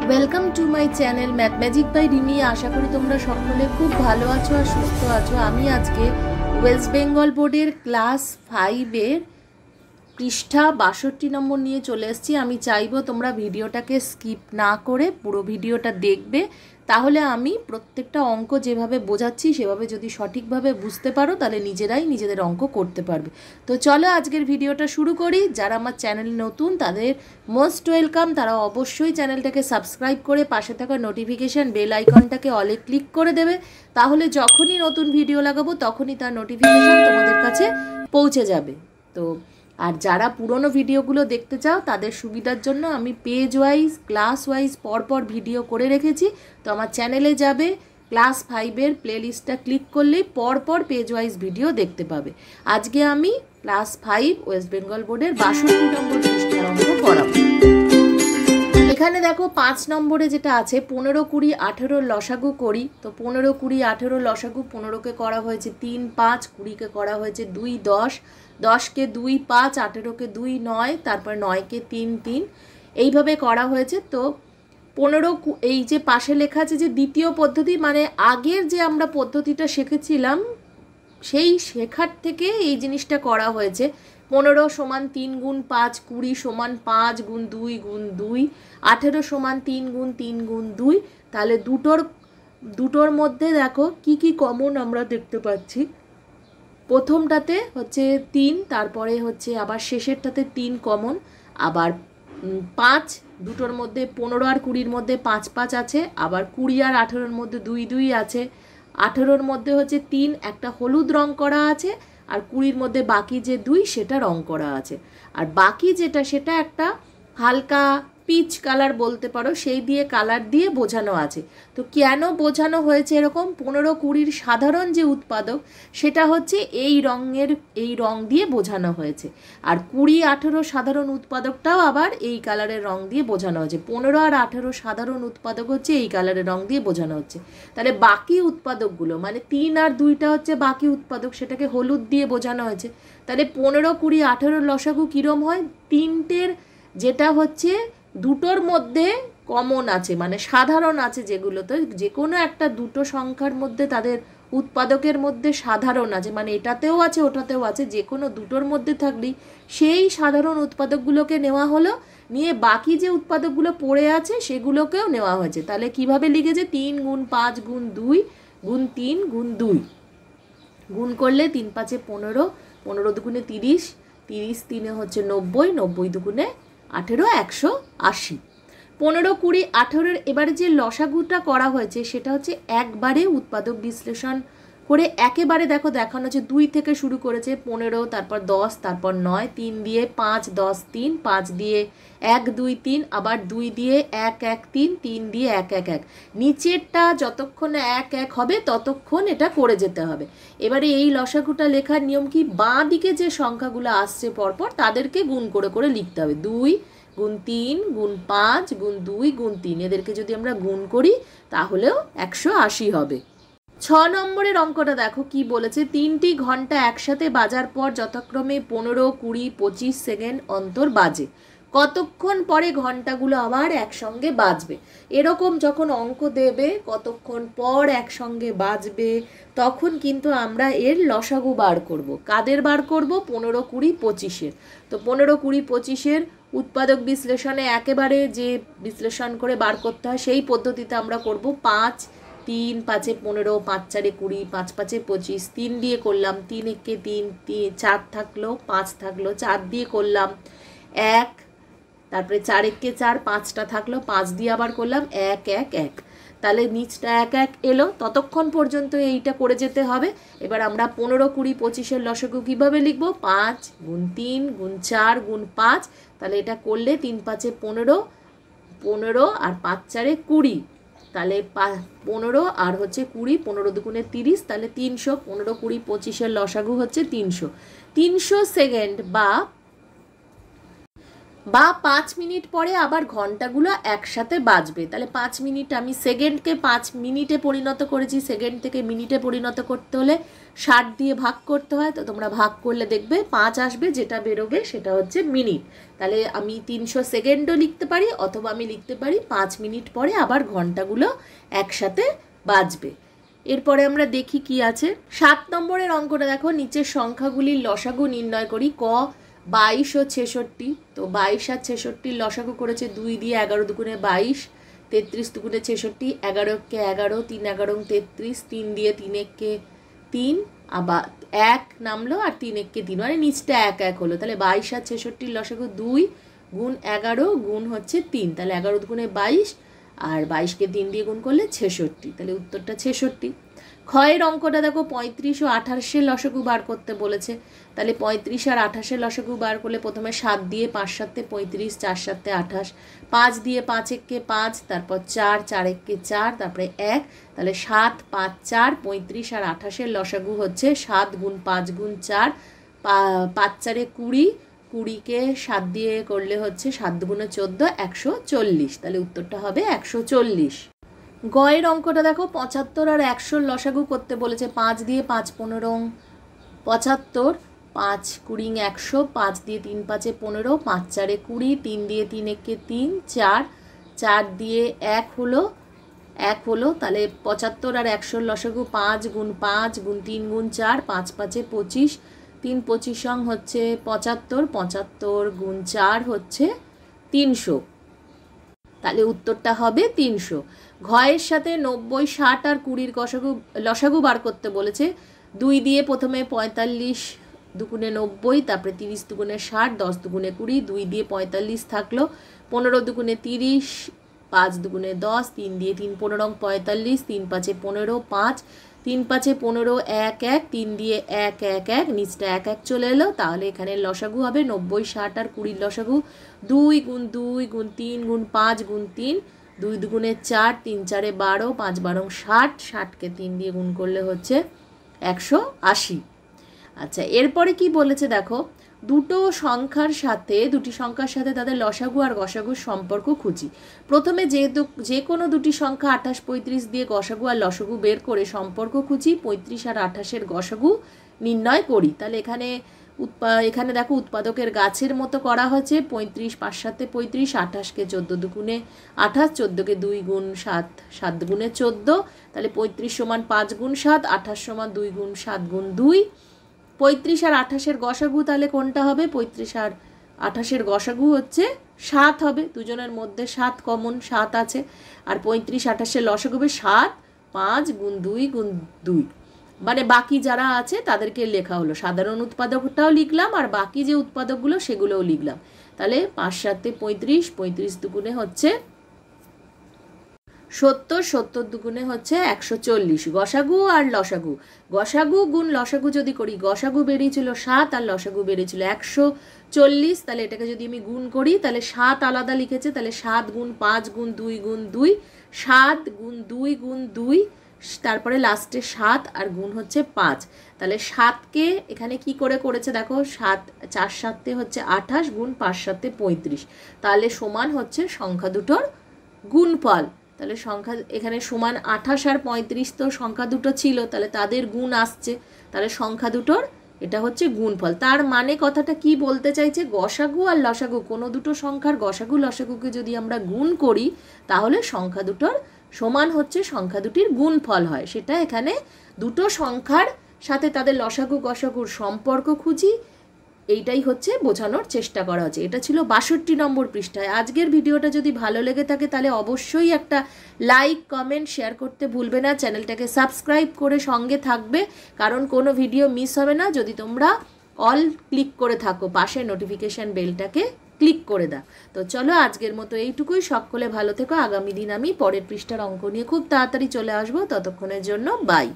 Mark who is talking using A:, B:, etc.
A: Welcome to my channel math magic by Rimi. আশা করি তোমরা সকলে খুব ভালো আছো আর সুস্থ আছো। আমি আজকে ওয়েস্ট বেঙ্গল বোর্ডের ক্লাস 5-এর পৃষ্ঠা 62 নম্বর নিয়ে চলে এসেছি। আমি চাইবো তোমরা ভিডিওটাকে স্কিপ না করে পুরো ভিডিওটা দেখবে, তাহলে আমি প্রত্যেকটা অঙ্ক যেভাবে বোঝাচ্ছি সেভাবে যদি সঠিকভাবে বুঝতে পারো তাহলে নিজেরাই নিজেদের অঙ্ক করতে পারবে। তো চলো আজকের ভিডিওটা শুরু করি। যারা আমার চ্যানেল নতুন তাদের মোস্ট ওয়েলকাম। তারা অবশ্যই চ্যানেলটাকে সাবস্ক্রাইব করে পাশে থাকা নোটিফিকেশান বেল আইকনটাকে অলে ক্লিক করে দেবে, তাহলে যখনই নতুন ভিডিও লাগাবো তখনই তার নোটিফিকেশান তোমাদের কাছে পৌঁছে যাবে। তো আর যারা পুরনো ভিডিওগুলো দেখতে চাও তাদের সুবিধার জন্য আমি পেজ ওয়াইজ ক্লাস ওয়াইজ পরপর ভিডিও করে রেখেছি। তো আমার চ্যানেলে যাবে, ক্লাস 5-এর প্লেলিস্টটা ক্লিক করলেই পরপর পেজ ওয়াইজ ভিডিও দেখতে পাবে। আজকে আমি ক্লাস 5 ওয়েস্ট বেঙ্গল বোর্ডের 62 নম্বর পৃষ্ঠার অঙ্ক করাবো। এখানে দেখো 5 নম্বরে যেটা আছে 15, 20, 18 লসাগু করি। তো 15, 20, 18 লসাগু 15কে করা হয়েছে 3, 5, 20কে করা হয়েছে 2, 10, 10কে 2, 5, 18কে 2, 9, তারপর 9কে 3, 3 এইভাবে করা হয়েছে। তো 15 এই যে পাশে লেখা আছে যে দ্বিতীয় পদ্ধতি, মানে আগের যে আমরা পদ্ধতিটা শিখেছিলাম সেই শেখার থেকে এই জিনিসটা করা হয়েছে। 15 সমান 3 গুণ 5, 20 সমান 5 গুণ 2 গুণ 2, 18 সমান 3 গুণ 3 গুণ 2। তাহলে দুটোর মধ্যে দেখো কি কি কমন আমরা দেখতে পাচ্ছি। প্রথমটাতে হচ্ছে 3, তারপরে হচ্ছে আবার শেষেরটাতে 3 কমন, আবার 5 দুটোর মধ্যে 15 আর 20-র মধ্যে 5, 5 আছে, আবার 20 আর 18-র মধ্যে 2, 2 আছে, 18-র মধ্যে হচ্ছে 3 একটা হলুদ রং করা আছে, আর 20-র মধ্যে বাকি যে 2 সেটা রং করা আছে, আর বাকি যেটা সেটা একটা হালকা পিচ কালার বলতে পারো, সেই দিয়ে কালার দিয়ে বোঝানো আছে। তো কেন বোঝানো হয়েছে এরকম? 15, 20-র সাধারণ যে উৎপাদক সেটা হচ্ছে এই রং দিয়ে বোঝানো হয়েছে, আর 20, 18 সাধারণ উৎপাদকটাও আবার এই কালারের রং দিয়ে বোঝানো হয়েছে। 15 আর 18 সাধারণ উৎপাদক হচ্ছে এই কালারের রং দিয়ে বোঝানো হচ্ছে। তাহলে বাকি উৎপাদকগুলো মানে 3 আর 2টা হচ্ছে বাকি উৎপাদক, সেটাকে হলুদ দিয়ে বোঝানো হয়েছে। তাহলে 15, 20, 18 লসাগু কীরম হয়? তিনটের যেটা হচ্ছে দুটোর মধ্যে কমন আছে মানে সাধারণ আছে, যেগুলোতে যে কোনো একটা দুটো সংখ্যার মধ্যে তাদের উৎপাদকের মধ্যে সাধারণ আছে, মানে এটাতেও আছে ওটাতেও আছে, যে কোনো দুটোর মধ্যে থাকলেই সেই সাধারণ উৎপাদকগুলোকে নেওয়া হলো, নিয়ে বাকি যে উৎপাদকগুলো পড়ে আছে সেগুলোকেও নেওয়া হয়েছে। তাহলে কিভাবে লিখেছে? 3 গুণ 5 গুণ 2 গুণ 3 গুণ 2 গুণ করলে 3 5 15, 15 দুগুণে 30, 30 3 হচ্ছে 90, 90 দুগুণে 18, 180। 15, 20, 18-র এবারে যে লসাগুটা করা হয়েছে সেটা হচ্ছে একবারে উৎপাদক বিশ্লেষণ করে একেবারে দেখো দেখানো হচ্ছে 2 থেকে শুরু করেছে 15, তারপর 10, তারপর 9, 3 দিয়ে 5, 10, 3, 5 দিয়ে 1, 2, 3, আবার 2 দিয়ে 1, 1, 3, 3 দিয়ে 1, 1, 1। নিচেরটা যতক্ষণ 1, 1 হবে ততক্ষণ এটা করে যেতে হবে। এবারে এই লসাগুটা লেখার নিয়ম কি? বাঁ দিকে যে সংখ্যাগুলো আসছে পরপর তাদেরকে গুণ করে করে লিখতে হবে। 2 গুণ 3 গুণ 5 গুণ 2 গুণ 3, এদেরকে যদি আমরা গুণ করি তাহলেও 180 হবে। 6 নম্বরের অঙ্কটা দেখো কি বলেছে। 3টি ঘন্টা একসাথে বাজার পর যথাক্রমে 15, 20, 25 সেকেন্ড অন্তর বাজে। কতক্ষণ পরে ঘন্টাগুলো আবার একসঙ্গে বাজবে? এরকম যখন অঙ্ক দেবে কতক্ষণ পর একসঙ্গে বাজবে, তখন কিন্তু আমরা এর লসাগু বার করব। কাদের বার করব? 15, 20, 25-এর। তো 15, 20, 25-এর উৎপাদক বিশ্লেষণে একেবারে যে বিশ্লেষণ করে বার করতে হয় সেই পদ্ধতিতে আমরা করব। 5, 3 5 15, 5 4 20, 5 5 25, 3 দিয়ে করলাম, 3 1 3, 4 থাকলো, 5 থাকলো, 4 দিয়ে করলাম 1, তারপরে 4 1 4, 5টা থাকলো, 5 দিয়ে আবার করলাম 1 1 1। তাহলে নিচটা 1 1 এলো, ততক্ষণ পর্যন্ত এইটা করে যেতে হবে। এবার আমরা 15, 20, 25-এর লসাগু কীভাবে লিখব? 5 গুণ 3 গুণ 4 গুণ 5। তাহলে এটা করলে 3 5 15, 15 আর 5 4 20, তাহলে 15 আর হচ্ছে 20, 15 দুগুণে 30, তাহলে 300। 15, 20, 25-এর লসাগু হচ্ছে 300। 300 সেকেন্ড বা বা 5 মিনিট পরে আবার ঘন্টাগুলো একসাথে বাজবে। তাহলে 5 মিনিট, আমি সেকেন্ডকে 5 মিনিটে পরিণত করেছি, সেকেন্ড থেকে মিনিটে পরিণত করতে হলে 60 দিয়ে ভাগ করতে হয়। তো তোমরা ভাগ করলে দেখবে 5 আসবে, যেটা বেরোবে সেটা হচ্ছে মিনিট। তাহলে আমি 300 সেকেন্ডও লিখতে পারি, অথবা আমি লিখতে পারি 5 মিনিট পরে আবার ঘন্টাগুলো একসাথে বাজবে। এরপরে আমরা দেখি কি আছে। 7 নম্বরের অঙ্কটা দেখো, নিচের সংখ্যাগুলির লসাগু নির্ণয় করি। ক 22 ও 66। তো 22 আর 66 লসাগু করেছে 2 দিয়ে, 11 দুগুণে 22, 33 দুগুণে 66, 11 কে 11, 3 11 33, 3 দিয়ে 3 একে 3, আবার 1 নামলো আর 3 একে 3, মানে নিচটা 1 1 হলো। তাহলে 22 আর 66 লসাগু 2 গুণ 11 গুণ হচ্ছে 3, তাহলে 11 দুগুণে 22, আর 22কে 3 দিয়ে গুণ করলে 66, তাহলে উত্তরটা 66। ক্ষয়ের অঙ্কটা দেখো, 35 ও 28 লসাগু বার করতে বলেছে। তাহলে 35 আর 28 লসাগু বার করলে প্রথমে 7 দিয়ে, 5 7 35, 4 7 28, 5 দিয়ে 5 একে 5, তারপর 4 4 একে 4, তারপরে 1, তাহলে 7 5 4, 35 আর 28 লসাগু হচ্ছে 7 গুণ 5 গুণ 4, 5 4 20, 20কে 7 দিয়ে করলে হচ্ছে 7 দুগুণে 14, 140, তাহলে উত্তরটা হবে 140। গয়ের অঙ্কটা দেখো, 75 আর 100 লসাগু করতে বলেছে। 5 দিয়ে 5 15 75, 5 20 100, 5 দিয়ে 3 5 15, 5 4 20, 3 দিয়ে 3 একে 3, 4 4 দিয়ে 1 হলো 1 হলো। তাহলে 75 আর 100 লসাগু 5 গুণ 5 গুণ 3 গুণ 4, 5 5 25, 3 25 সং হচ্ছে 75, 75 গুণ 4 হচ্ছে 300, তাহলে উত্তরটা হবে 300। ঘয়ের সাথে 90 60 আর 20 লসাগু বার করতে বলেছে। 2 দিয়ে প্রথমে 45 দুগুণে 90, তারপরে 30 দুগুণে 60, 10 দুগুণে 20, 2 দিয়ে 45 থাকলো, 15 দুগুণে 30, 5 দুগুণে 10, 3 দিয়ে 3 15 45, 3 5 15, 5 3 5 15, 1 1, 3 দিয়ে 1 1 1, নিচটা 1 1 চলে এলো। তাহলে এখানে লসাগু হবে 90 60 আর 20 লসাগু 2 গুণ 2 গুণ 3 গুণ 5 গুণ 3, 2 দুগুণে 4, 3 4 12, 5 12 60, 60কে 3 দিয়ে গুণ করলে হচ্ছে 180। আচ্ছা, এরপরে কি বলেছে দেখো, দুটি সংখ্যার সাথে তাদের লসাগু আর গসাগুর সম্পর্ক খুঁজি। প্রথমে যে কোনো দুটি সংখ্যা 28 35 দিয়ে গসাগু আর লসাগু বের করে সম্পর্ক খুঁজি। 35 আর 28-এর গসাগু নির্ণয় করি। তাহলে এখানে দেখো উৎপাদকের গাছের মতো করা হয়েছে। 35 5 7 35, 28কে 14 দুগুণে 28, 14কে 2 গুণ 7 7 দুগুণে 14, তাহলে 35 সমান 5 গুণ 7, 28 সমান 2 গুণ 7 গুণ 2। 35 আর 28-এর গসাগু তাহলে কোনটা হবে? 35 আর 28-এর গসাগু হচ্ছে 7 হবে। দুজনের মধ্যে 7 কমন, 7 আছে। আর 35 28-এর লসাগু হবে 7 5 গুণ 2 গুণ 2, মানে বাকি যারা আছে তাদেরকে লেখা হলো। সাধারণ উৎপাদকটাও লিখলাম আর বাকি যে উৎপাদকগুলো সেগুলোও লিখলাম। তাহলে 5 7 35, 35 দুগুণে হচ্ছে 70, 70 দুগুণে হচ্ছে 140। গসাগু আর লসাগু, গসাগু গুণ লসাগু যদি করি, গসাগু বেরিয়েছিল 7 আর লসাগু বেরিয়েছিল 140। তাহলে এটাকে যদি আমি গুণ করি, তাহলে 7 আলাদা লিখেছে, তাহলে 7 গুণ 5 গুণ 2 গুণ 2, 7 গুণ 2 গুণ 2, তারপরে লাস্টে 7 আর গুণ হচ্ছে 5। তাহলে 7কে এখানে কি করে করেছে দেখো, 7 4 7 হচ্ছে 28 গুণ 5 7 35, তাহলে সমান হচ্ছে সংখ্যা দুটোর গুণফল। তাহলে সংখ্যা এখানে সমান 28 আর 35, তো সংখ্যা দুটো ছিল, তাহলে তাদের গুণ আসছে, তাহলে সংখ্যা দুটোর এটা হচ্ছে গুণফল। তার মানে কথাটা কি বলতে চাইছে, গসাগু আর লসাগু কোনো দুটো সংখ্যার গসাগু লসাগুকে যদি আমরা গুণ করি, তাহলে সংখ্যা দুটোর সমান হচ্ছে সংখ্যা দুটির গুণফল হয়। সেটা এখানে দুটো সংখ্যার সাথে তাদের লসাগু গসাগুর সম্পর্ক খুঁজি, এইটাই হচ্ছে বোঝানোর চেষ্টা করা হচ্ছে। এটা ছিল 62 নম্বর পৃষ্ঠায়। আজকের ভিডিওটা যদি ভালো লেগে থাকে তাহলে অবশ্যই একটা লাইক কমেন্ট শেয়ার করতে ভুলবে না। চ্যানেলটাকে সাবস্ক্রাইব করে সঙ্গে থাকবে, কারণ কোনো ভিডিও মিস হবে না যদি তোমরা অল ক্লিক করে থাকো, পাশে নোটিফিকেশান বেলটাকে ক্লিক করে দাও। তো চলো আজকের মতো এইটুকুই। সকলে ভালো থেকো। আগামী দিন আমি পরের পৃষ্ঠার অঙ্ক নিয়ে খুব তাড়াতাড়ি চলে আসবো। ততক্ষণের জন্য বাই।